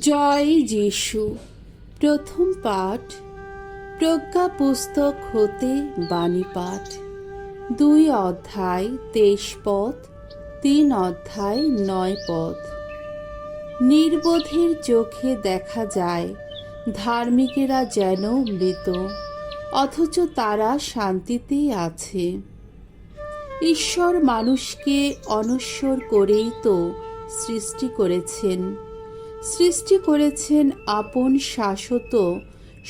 জয় যিশু। প্রথম পাঠ প্রজ্ঞা পুস্তক হতে বাণী পাঠ। 2 অধ্যায় 23 পদ, 3 অধ্যায় 9 পদ। নির্বোধের চোখে দেখা যায় ধার্মিকেরা যেন মৃত, অথচ তারা শান্তিতেই আছে। ঈশ্বর মানুষকে অনশ্বর করেই তো সৃষ্টি করেছেন আপন শাশ্বত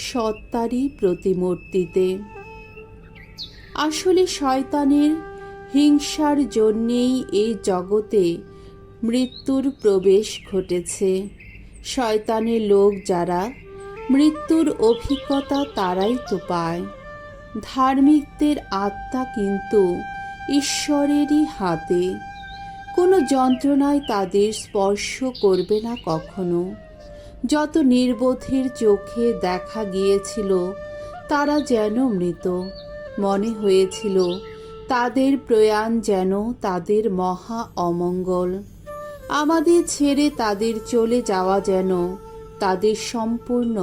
সত্তারই প্রতিমূর্তিতে। আসলে শয়তানের হিংসার জন্যেই এই জগতে মৃত্যুর প্রবেশ ঘটেছে। শয়তানের লোক যারা, মৃত্যুর অভিজ্ঞতা তারাই তো পায়। ধার্মিকদের আত্মা কিন্তু ঈশ্বরেরই হাতে। কোনো যন্ত্রণায় তাদের স্পর্শ করবে না কখনো। যত নির্বোধের চোখে দেখা গিয়েছিল তারা যেন মৃত, মনে হয়েছিল তাদের প্রয়াণ যেন তাদের মহা অমঙ্গল। আমাদের ছেড়ে তাদের চলে যাওয়া যেন তাদের সম্পূর্ণ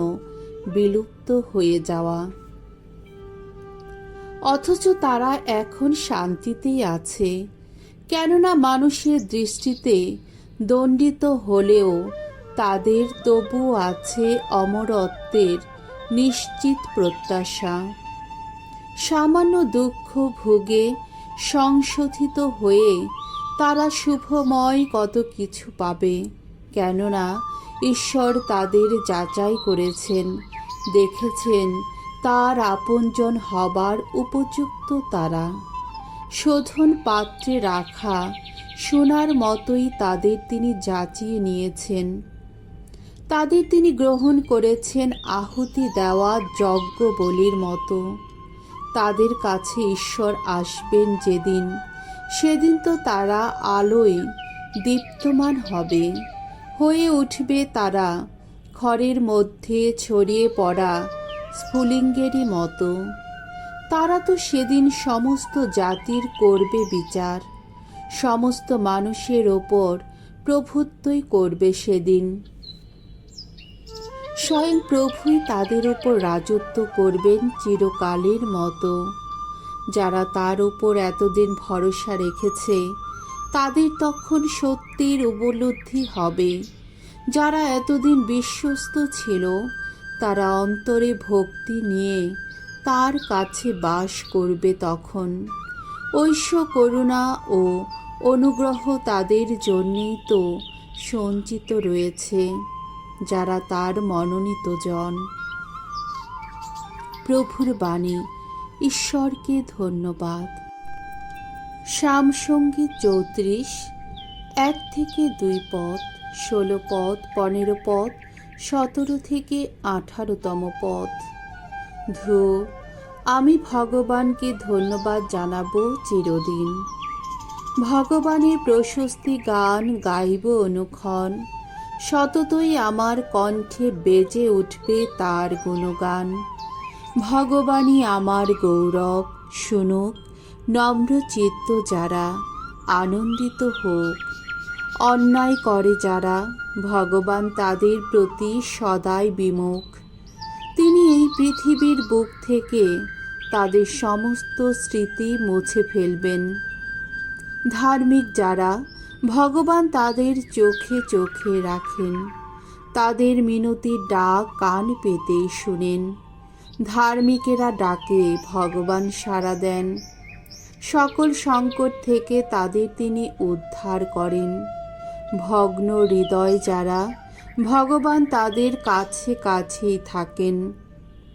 বিলুপ্ত হয়ে যাওয়া। অথচ তারা এখন শান্তিতেই আছে, কেননা মানুষের দৃষ্টিতে দণ্ডিত হলেও তাদের তবু আছে অমরত্বের নিশ্চিত প্রত্যাশা। সামান্য দুঃখ ভোগে সংশোধিত হয়ে তারা শুভময় কত কিছু পাবে, কেননা ঈশ্বর তাদের যাচাই করেছেন, দেখেছেন তার আপনজন হবার উপযুক্ত তারা। শোধন পাত্রে রাখা সোনার মতোই তাদের তিনি যাচিয়ে নিয়েছেন। তাদের তিনি গ্রহণ করেছেন আহুতি দেওয়া যজ্ঞ বলির মতো। তাদের কাছে ঈশ্বর আসবেন যেদিন, সেদিন তো তারা আলোয় দীপ্তমান হবে, হয়ে উঠবে তারা খড়ের মধ্যে ছড়িয়ে পড়া স্ফুলিঙ্গেরই মতো। তারা তো সেদিন সমস্ত জাতির করবে বিচার, সমস্ত মানুষের ওপর প্রভুত্বই করবে সেদিন। স্বয়ং প্রভুই তাদের ওপর রাজত্ব করবেন চিরকালের মতো। যারা তার উপর এতদিন ভরসা রেখেছে তাদের তখন সত্যের উপলব্ধি হবে। যারা এতদিন বিশ্বস্ত ছিল তারা অন্তরে ভক্তি নিয়ে তার কাছে বাস করবে তখন। ঐশ্য করুণা ও অনুগ্রহ তাদের জন্যেই তো সঞ্চিত রয়েছে, যারা তার মনোনীত জন। প্রভুর বাণী। ঈশ্বরকে ধন্যবাদ। সামসঙ্গীত 34, 1 থেকে 2 পদ, 16 পদ, 15 পদ, 17 থেকে 18তম পদ। আমি ভগবানকে ধন্যবাদ জানাবো চিরদিন। ভগবানের প্রশস্তি গান গাইব অনুক্ষণ, সততই আমার কণ্ঠে বেজে উঠবে তার গুণগান। ভগবানই আমার গৌরব, শুনুক নম্র চিত্ত যারা, আনন্দিত হোক। অন্যায় করে যারা, ভগবান তাদের প্রতি সদাই বিমুখ। তিনি এই পৃথিবীর বুক থেকে তাদের সমস্ত স্মৃতি মুছে ফেলবেন। ধার্মিক যারা, ভগবান তাদের চোখে চোখে রাখেন, তাদের মিনতির ডাক কান পেতেই শুনেন। ধার্মিকেরা ডাকে ভগবান সাড়া দেন, সকল সংকট থেকে তাদের তিনি উদ্ধার করেন। ভগ্ন হৃদয় যারা, ভগবান তাদের কাছে কাছেই থাকেন।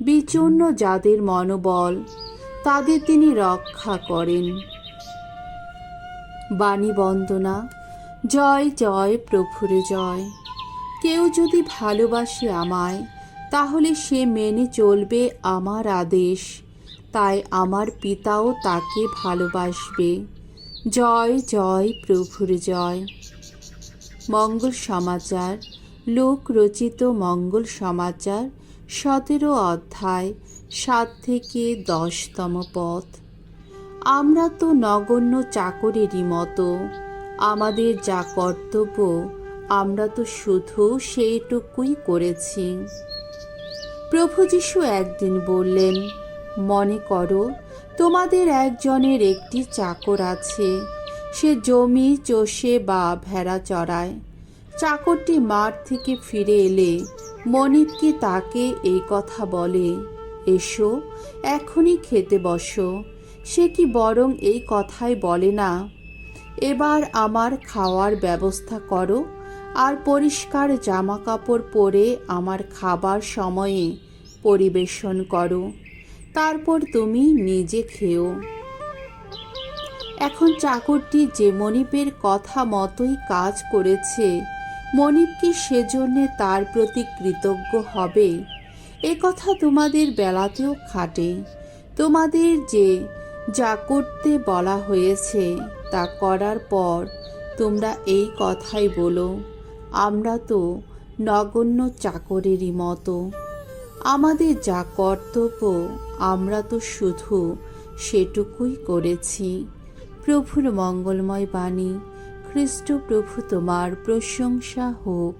বিচূর্ণ যাদের মনোবল, তাদের তিনি রক্ষা করেন। বাণী বন্দনা। জয় জয় প্রভুর জয়। কেউ যদি ভালোবাসে আমায়, তাহলে সে মেনে চলবে আমার আদেশ, তাই আমার পিতাও তাকে ভালোবাসবে। জয় জয় প্রভুর জয়। মঙ্গল সমাচার। লোক রচিত মঙ্গল সমাচার 17 অধ্যায় 7 থেকে 10তম পদ। আমরা তো নগণ্য চাকরেরই মতো, আমাদের যা কর্তব্য আমরা তো শুধু সেইটুকুই করেছি। প্রভু যীশু একদিন বললেন, মনে করো তোমাদের একজনের একটি চাকর আছে, সে জমি চষে বা ভেড়া চড়ায়। চাকরটি মাঠ থেকে ফিরে এলে মনিবকে তাকে এই কথা বলে, এসো এখনই খেতে বসো। সে কি বরং এই কথাই বলে না, এবার আমার খাওয়ার ব্যবস্থা করো আর পরিষ্কার জামা কাপড় পরে আমার খাবার সময়ে পরিবেশন করো, তারপর তুমি নিজে খেও। এখন চাকরটি যে মনিবের কথা মতোই কাজ করেছে, মনিব কি সেজন্যে তার প্রতি কৃতজ্ঞ হবে? এ কথা তোমাদের বেলাতেও খাটে। তোমাদের যে যা করতে বলা হয়েছে তা করার পর তোমরা এই কথাই বলো, আমরা তো নগণ্য চাকরেরই মতো। আমাদের যা কর্তব্য আমরা তো শুধু সেটুকুই করেছি। প্রভুর মঙ্গলময় বাণী। খ্রিস্ট প্রভু তোমার প্রশংসা হোক।